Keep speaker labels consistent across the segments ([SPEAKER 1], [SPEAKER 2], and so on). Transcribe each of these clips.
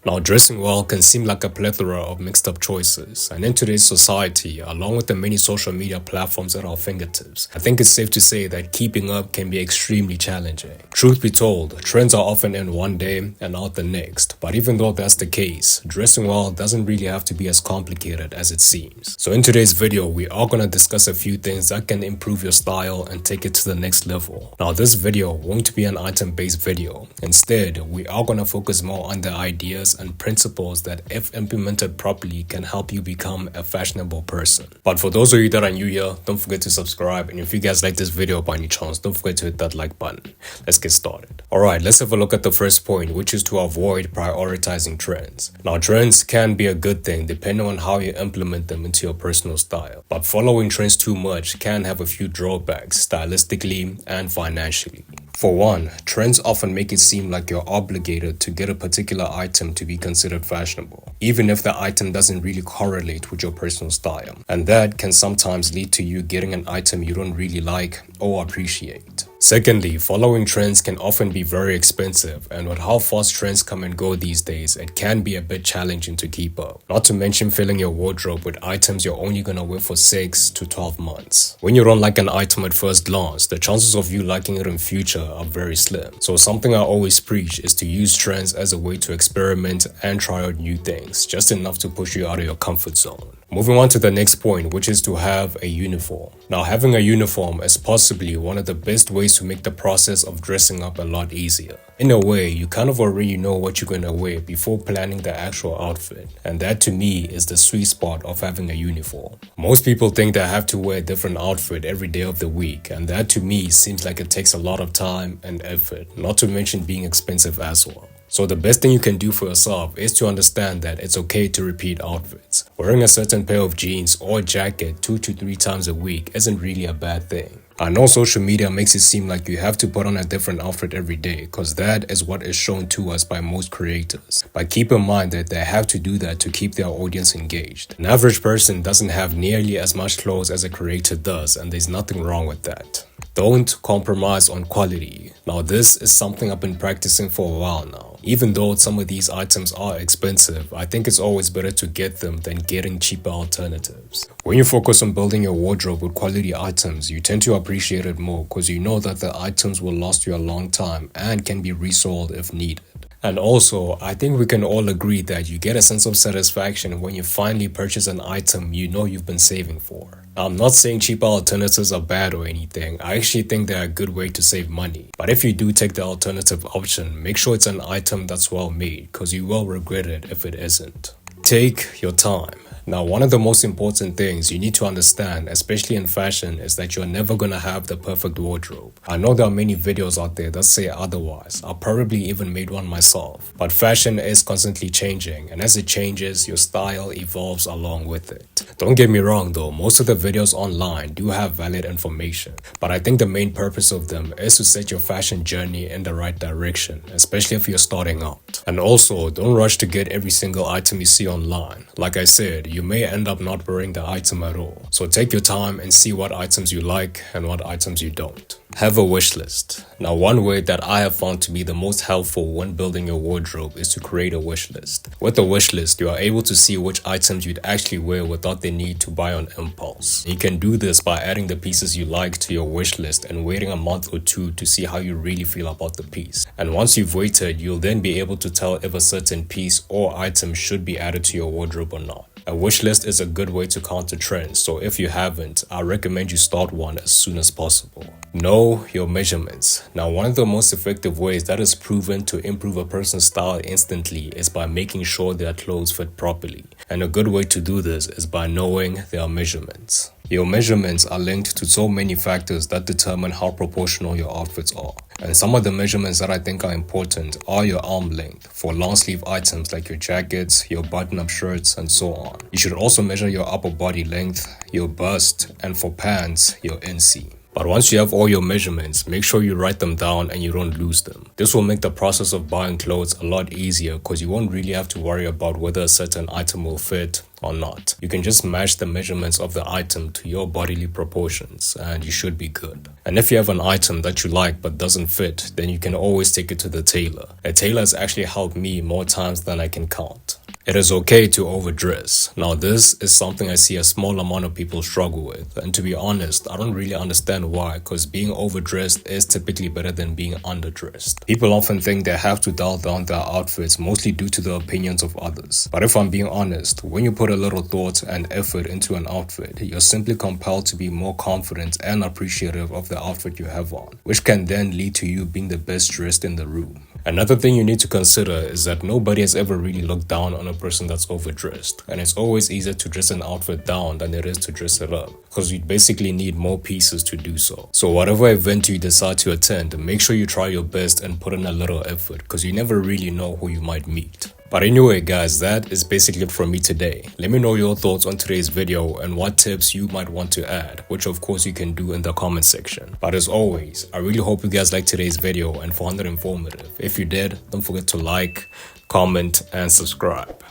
[SPEAKER 1] Now, dressing well can seem like a plethora of mixed up choices, and in today's society, along with the many social media platforms at our fingertips, I think it's safe to say that keeping up can be extremely challenging. Truth be told, trends are often in one day and out the next, but even though that's the case, dressing well doesn't really have to be as complicated as it seems. So in today's video, we are going to discuss a few things that can improve your style and take it to the next level. Now, this video won't be an item-based video. Instead, we are going to focus more on the ideas and principles that, if implemented properly, can help you become a fashionable person. But for those of you that are new here, don't forget to subscribe, and if you guys like this video by any chance, don't forget to hit that like button. Let's get started. Alright, let's have a look at the first point, which is to avoid prioritizing trends. Now, trends can be a good thing depending on how you implement them into your personal style, but following trends too much can have a few drawbacks stylistically and financially. For one, trends often make it seem like you're obligated to get a particular item to be considered fashionable, even if the item doesn't really correlate with your personal style. And that can sometimes lead to you getting an item you don't really like or appreciate. Secondly, following trends can often be very expensive, and with how fast trends come and go these days, it can be a bit challenging to keep up. Not to mention filling your wardrobe with items you're only gonna wear for 6 to 12 months. When you don't like an item at first glance, the chances of you liking it in future are very slim. So something I always preach is to use trends as a way to experiment and try out new things, just enough to push you out of your comfort zone. Moving on to the next point, which is to have a uniform. Now, having a uniform is possibly one of the best ways to make the process of dressing up a lot easier. In a way, you kind of already know what you're going to wear before planning the actual outfit, and that to me is the sweet spot of having a uniform. Most people think they have to wear a different outfit every day of the week, and that to me seems like it takes a lot of time and effort, not to mention being expensive as well. So the best thing you can do for yourself is to understand that it's okay to repeat outfits. Wearing a certain pair of jeans or jacket 2 to 3 times a week isn't really a bad thing. I know social media makes it seem like you have to put on a different outfit every day, because that is what is shown to us by most creators. But keep in mind that they have to do that to keep their audience engaged. An average person doesn't have nearly as much clothes as a creator does, and there's nothing wrong with that. Don't compromise on quality. Now, this is something I've been practicing for a while now. Even though some of these items are expensive, I think it's always better to get them than getting cheaper alternatives. When you focus on building your wardrobe with quality items, you tend to appreciate it more because you know that the items will last you a long time and can be resold if needed. And also, I think we can all agree that you get a sense of satisfaction when you finally purchase an item you know you've been saving for. I'm not saying cheaper alternatives are bad or anything. I actually think they're a good way to save money. But if you do take the alternative option, make sure it's an item that's well made, because you will regret it if it isn't. Take your time. Now, one of the most important things you need to understand, especially in fashion, is that you're never gonna have the perfect wardrobe. I know there are many videos out there that say otherwise. I probably even made one myself. But fashion is constantly changing, and as it changes, your style evolves along with it. Don't get me wrong though, most of the videos online do have valid information, but I think the main purpose of them is to set your fashion journey in the right direction, especially if you're starting out. And also, don't rush to get every single item you see online. Like I said, you may end up not wearing the item at all. So take your time and see what items you like and what items you don't. Have a wish list. Now, one way that I have found to be the most helpful when building your wardrobe is to create a wish list. With a wish list, you are able to see which items you'd actually wear without the need to buy on impulse. You can do this by adding the pieces you like to your wish list and waiting a month or two to see how you really feel about the piece. And once you've waited, you'll then be able to tell if a certain piece or item should be added to your wardrobe or not. A wish list is a good way to counter trends, so if you haven't, I recommend you start one as soon as possible. Know your measurements. Now, one of the most effective ways that is proven to improve a person's style instantly is by making sure their clothes fit properly. And a good way to do this is by knowing their measurements. Your measurements are linked to so many factors that determine how proportional your outfits are. And some of the measurements that I think are important are your arm length for long sleeve items like your jackets, your button-up shirts, and so on. You should also measure your upper body length, your bust, and for pants, your inseam. But once you have all your measurements, make sure you write them down and you don't lose them. This will make the process of buying clothes a lot easier because you won't really have to worry about whether a certain item will fit or not. You can just match the measurements of the item to your bodily proportions and you should be good. And if you have an item that you like but doesn't fit, then you can always take it to the tailor. A tailor has actually helped me more times than I can count. It is okay to overdress. Now this is something I see a small amount of people struggle with, and to be honest, I don't really understand why, because being overdressed is typically better than being underdressed. People often think they have to dial down their outfits mostly due to the opinions of others. But if I'm being honest, when you put a little thought and effort into an outfit, you're simply compelled to be more confident and appreciative of the outfit you have on, which can then lead to you being the best dressed in the room. Another thing you need to consider is that nobody has ever really looked down on a person that's overdressed, and it's always easier to dress an outfit down than it is to dress it up, because you'd basically need more pieces to do so. So whatever event you decide to attend, make sure you try your best and put in a little effort, because you never really know who you might meet. But anyway guys, that is basically it from me today. Let me know your thoughts on today's video and what tips you might want to add, which of course you can do in the comment section. But as always, I really hope you guys liked today's video and found it informative. If you did, don't forget to like, comment and subscribe.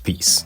[SPEAKER 1] Peace.